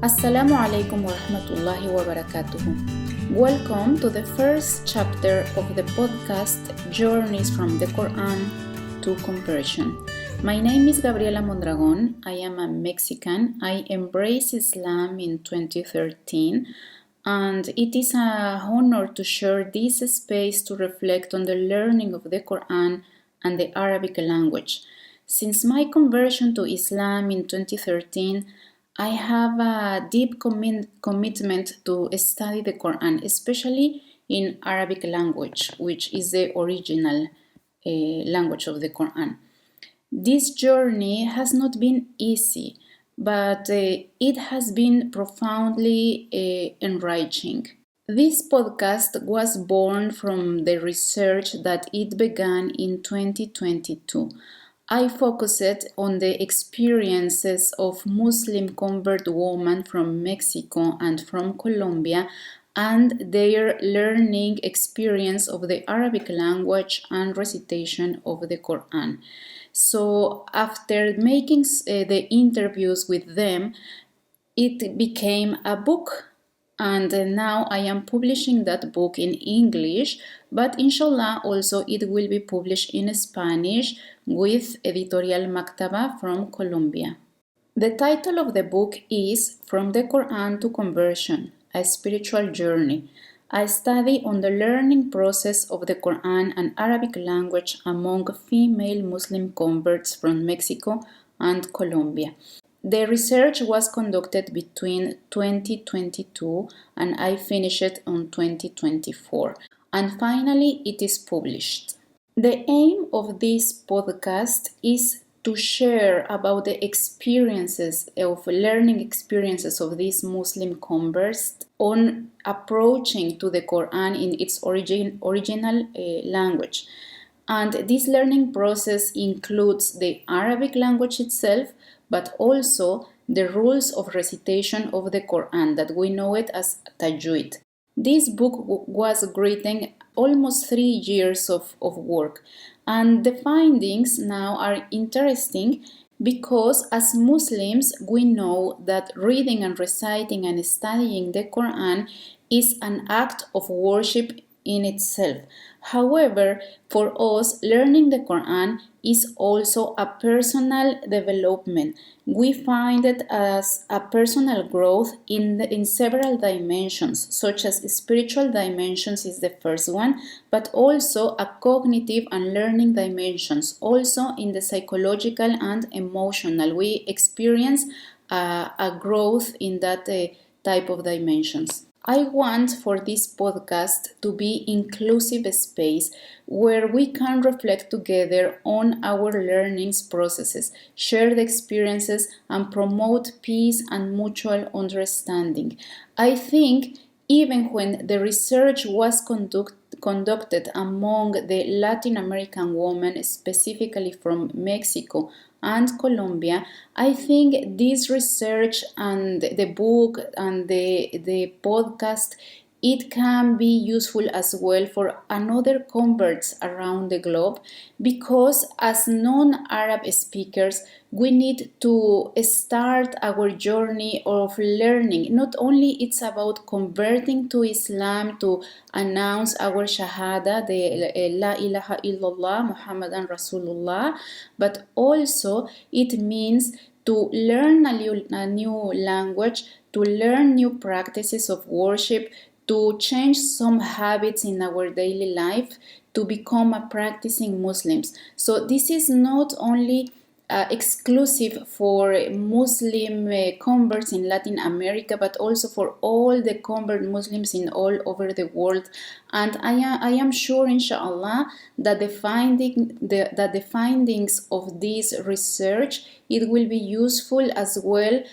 Assalamu alaikum wa rahmatullahi wa barakatuhu. Welcome to the first chapter of the podcast Journeys from the Quran to Conversion. My name is Gabriela Mondragon. I am a Mexican. I embraced Islam in 2013, and it is an honor to share this space to reflect on the learning of the Quran and the Arabic language. Since my conversion to Islam in 2013, I have a deep commitment to study the Quran, especially in Arabic language, which is the original language of the Quran. This journey has not been easy, but it has been profoundly enriching. This podcast was born from the research that it began in 2022. I focused on the experiences of Muslim convert women from Mexico and from Colombia and their learning experience of the Arabic language and recitation of the Quran. So after making the interviews with them, it became a book. And now I am publishing that book in English, but inshallah also it will be published in Spanish with Editorial Maktaba from Colombia. The title of the book is From the Quran to Conversion, a Spiritual Journey, a study on the learning process of the Quran and Arabic language among female Muslim converts from Mexico and Colombia. The research was conducted between 2022 and I finished it on 2024. And finally, it is published. The aim of this podcast is to share about the learning experiences of these Muslim converts on approaching to the Quran in its original language. And this learning process includes the Arabic language itself, but also the rules of recitation of the Quran that we know it as Tajweed. This book was written almost 3 years of work, and the findings now are interesting because as Muslims we know that reading and reciting and studying the Quran is an act of worship in itself. However, for us, learning the Quran is also a personal development. We find it as a personal growth in several dimensions, such as spiritual dimensions is the first one, but also a cognitive and learning dimensions, also in the psychological and emotional. We experience a growth in that type of dimensions. I want for this podcast to be inclusive space where we can reflect together on our learnings processes, share the experiences, and promote peace and mutual understanding. I think even when the research was conducted among the Latin American women, specifically from Mexico and Colombia, I think this research and the book and the podcast, it can be useful as well for another converts around the globe, because as non-Arab speakers we need to start our journey of learning. Not only it's about converting to Islam, to announce our shahada, the La ilaha illallah Muhammadan Rasulullah, but also it means to learn a new language, to learn new practices of worship, to change some habits in our daily life, to become a practicing Muslims. So this is not only exclusive for Muslim converts in Latin America, but also for all the convert Muslims in all over the world. And I am sure, inshallah, that the findings of this research, it will be useful as well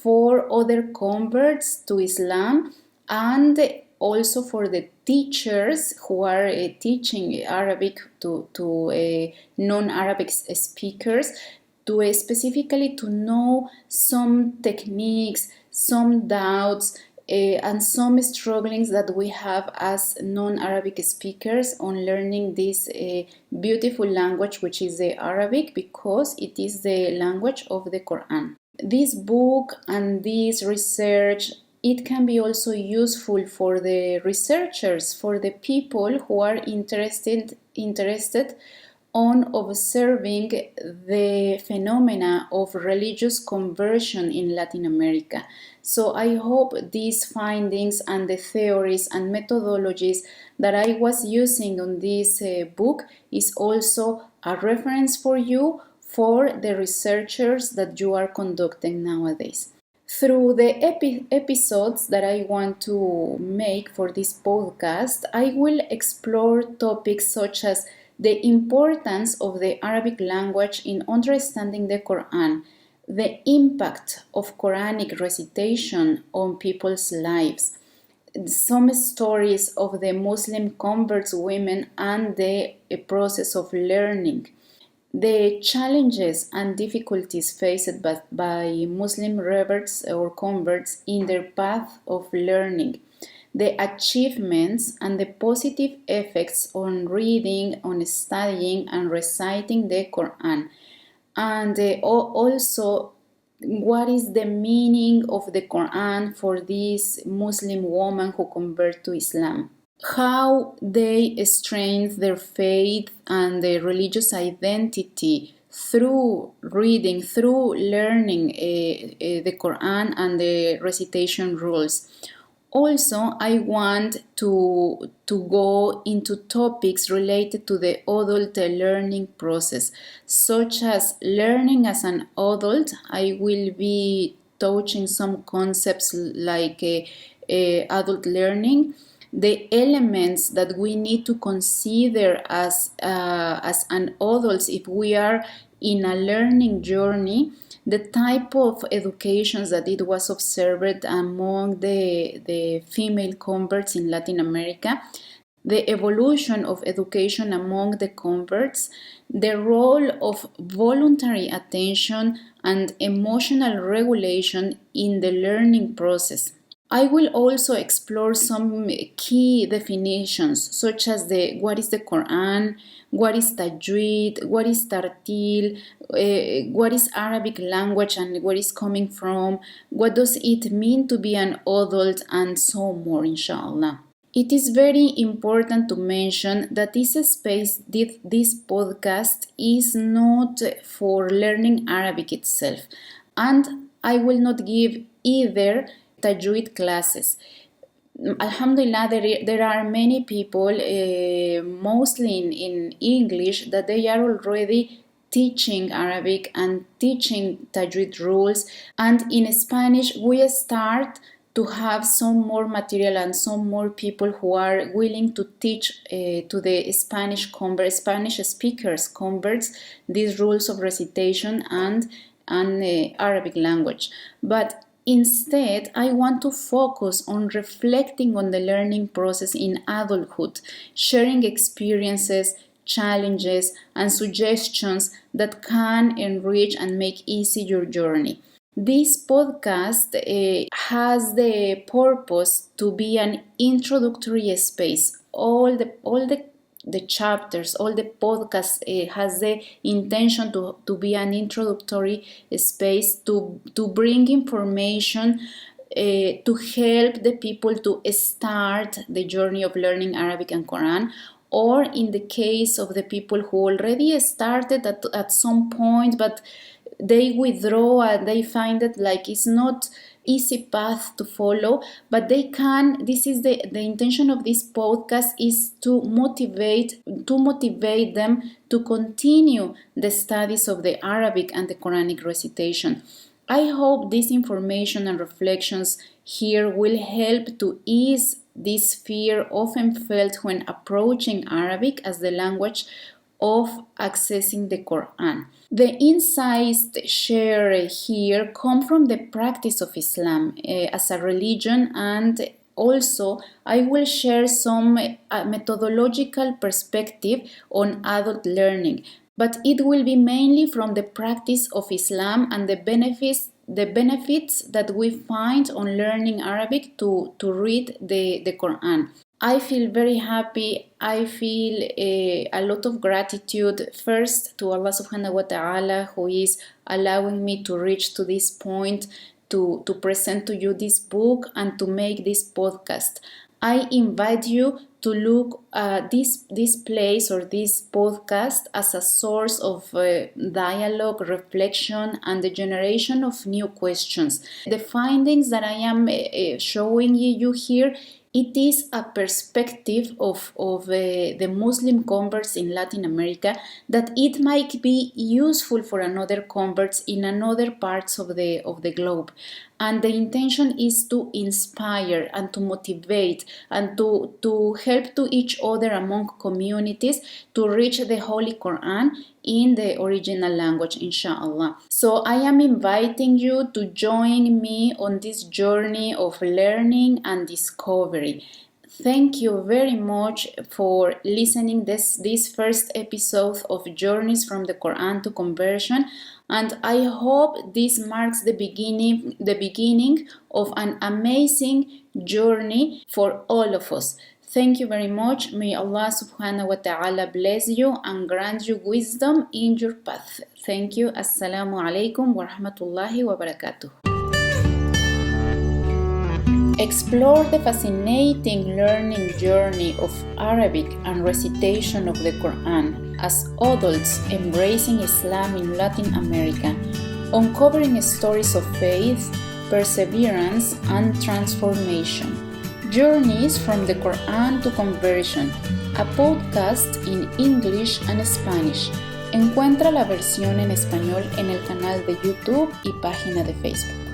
for other converts to Islam, and also for the teachers who are teaching Arabic to non-Arabic speakers, to specifically to know some techniques, some doubts, and some strugglings that we have as non-Arabic speakers on learning this beautiful language, which is the Arabic, because it is the language of the Quran. This book and this research, it can be also useful for the researchers, for the people who are interested on observing the phenomena of religious conversion in Latin America. So I hope these findings and the theories and methodologies that I was using on this book is also a reference for you for the researchers that you are conducting nowadays. Through the episodes that I want to make for this podcast, I will explore topics such as the importance of the Arabic language in understanding the Quran, the impact of Quranic recitation on people's lives, some stories of the Muslim converts women and the process of learning, the challenges and difficulties faced by Muslim reverts or converts in their path of learning, the achievements and the positive effects on reading, on studying, and reciting the Quran, and also what is the meaning of the Quran for this Muslim woman who convert to Islam, how they strengthen their faith and their religious identity through reading, through learning the Quran and the recitation rules. Also, I want to go into topics related to the adult learning process, such as learning as an adult. I will be touching some concepts like adult learning, the elements that we need to consider as an adult if we are in a learning journey, the type of educations that it was observed among the female converts in Latin America, the evolution of education among the converts, the role of voluntary attention and emotional regulation in the learning process. I will also explore some key definitions such as what is the Quran, what is Tajweed, what is Tartil, what is Arabic language and where it's coming from, what does it mean to be an adult, and so more, inshallah. It is very important to mention that this podcast is not for learning Arabic itself, and I will not give either Tajweed classes. Alhamdulillah, there are many people, mostly in English, that they are already teaching Arabic and teaching Tajweed rules. And in Spanish, we start to have some more material and some more people who are willing to teach to the Spanish speakers converts these rules of recitation and Arabic language. But instead, I want to focus on reflecting on the learning process in adulthood, sharing experiences, challenges, and suggestions that can enrich and make easy your journey. This podcast has the purpose to be an introductory space. All the chapters, all the podcasts has the intention to be an introductory space to bring information to help the people to start the journey of learning Arabic and Quran, or in the case of the people who already started at some point but they withdraw and they find it like it's not easy path to follow, but they can. This is the intention of this podcast is to motivate them to continue the studies of the Arabic and the Quranic recitation. I hope this information and reflections here will help to ease this fear often felt when approaching Arabic as the language of accessing the Quran. The insights shared here come from the practice of Islam as a religion, and also I will share some methodological perspective on adult learning, but it will be mainly from the practice of Islam and the benefits that we find on learning Arabic to read the Quran. I feel very happy. I feel a lot of gratitude first to Allah subhanahu wa ta'ala, who is allowing me to reach to this point, to present to you this book and to make this podcast. I invite you to look at this place or this podcast as a source of dialogue, reflection, and the generation of new questions. The findings that I am showing you here, it is a perspective of the Muslim converts in Latin America that it might be useful for another converts in another parts of the globe. And the intention is to inspire and to motivate and to help to each other among communities to reach the Holy Quran in the original language, inshallah. So I am inviting you to join me on this journey of learning and discovery. Thank you very much for listening this first episode of Journeys from the Quran to Conversion, and I hope this marks the beginning of an amazing journey for all of us. Thank you very much. May Allah subhanahu wa ta'ala bless you and grant you wisdom in your path. Thank you. Assalamu alaikum wa rahmatullahi wa barakatuh. Explore the fascinating learning journey of Arabic and recitation of the Quran as adults embracing Islam in Latin America, uncovering stories of faith, perseverance, and transformation. Journeys from the Quran to Conversion, a podcast in English and Spanish. Encuentra la versión en español en el canal de YouTube y página de Facebook.